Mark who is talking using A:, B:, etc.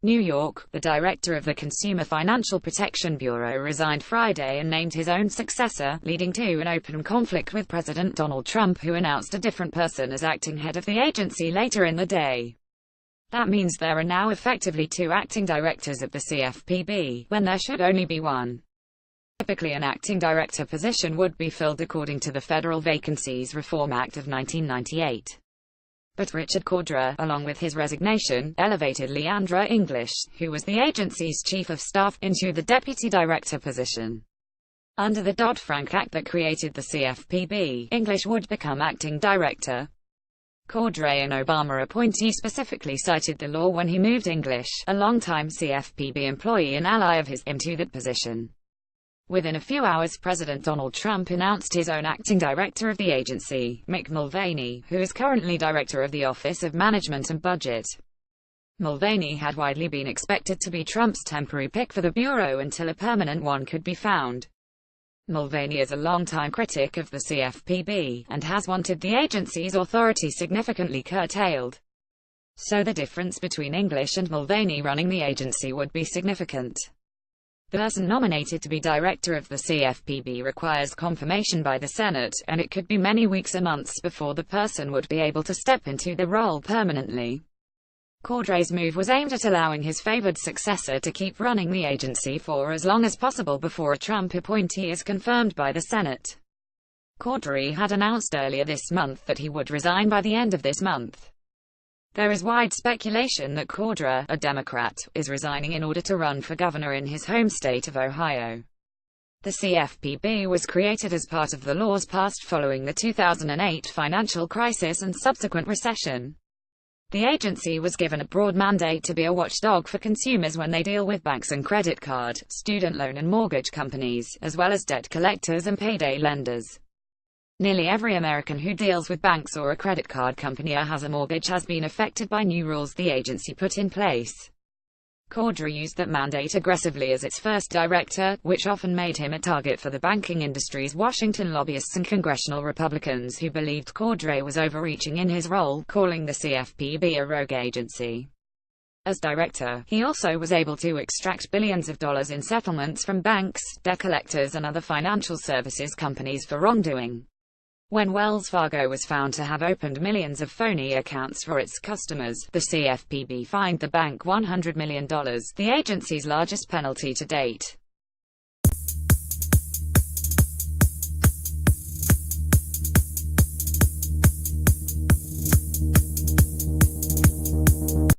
A: New York. The director of the Consumer Financial Protection Bureau resigned Friday and named his own successor, leading to an open conflict with President Donald Trump, who announced a different person as acting head of the agency later in the day. That means there are now effectively 2 acting directors of the CFPB, when there should only be one. Typically, an acting director position would be filled according to the Federal Vacancies Reform Act of 1998. But Richard Cordray, along with his resignation, elevated Leandra English, who was the agency's chief of staff, into the deputy director position. Under the Dodd-Frank Act that created the CFPB, English would become acting director. Cordray, an Obama appointee, specifically cited the law when he moved English, a longtime CFPB employee and ally of his, into that position. Within a few hours, President Donald Trump announced his own acting director of the agency, Mick Mulvaney, who is currently director of the Office of Management and Budget. Mulvaney had widely been expected to be Trump's temporary pick for the bureau until a permanent one could be found. Mulvaney is a longtime critic of the CFPB, and has wanted the agency's authority significantly curtailed. So the difference between English and Mulvaney running the agency would be significant. The person nominated to be director of the CFPB requires confirmation by the Senate, and it could be many weeks or months before the person would be able to step into the role permanently. Cordray's move was aimed at allowing his favored successor to keep running the agency for as long as possible before a Trump appointee is confirmed by the Senate. Cordray had announced earlier this month that he would resign by the end of this month. There is wide speculation that Cordray, a Democrat, is resigning in order to run for governor in his home state of Ohio. The CFPB was created as part of the laws passed following the 2008 financial crisis and subsequent recession. The agency was given a broad mandate to be a watchdog for consumers when they deal with banks and credit card, student loan and mortgage companies, as well as debt collectors and payday lenders. Nearly every American who deals with banks or a credit card company or has a mortgage has been affected by new rules the agency put in place. Cordray used that mandate aggressively as its first director, which often made him a target for the banking industry's Washington lobbyists and congressional Republicans who believed Cordray was overreaching in his role, calling the CFPB a rogue agency. As director, he also was able to extract billions of dollars in settlements from banks, debt collectors and other financial services companies for wrongdoing. When Wells Fargo was found to have opened millions of phony accounts for its customers, the CFPB fined the bank $100 million, the agency's largest penalty to date.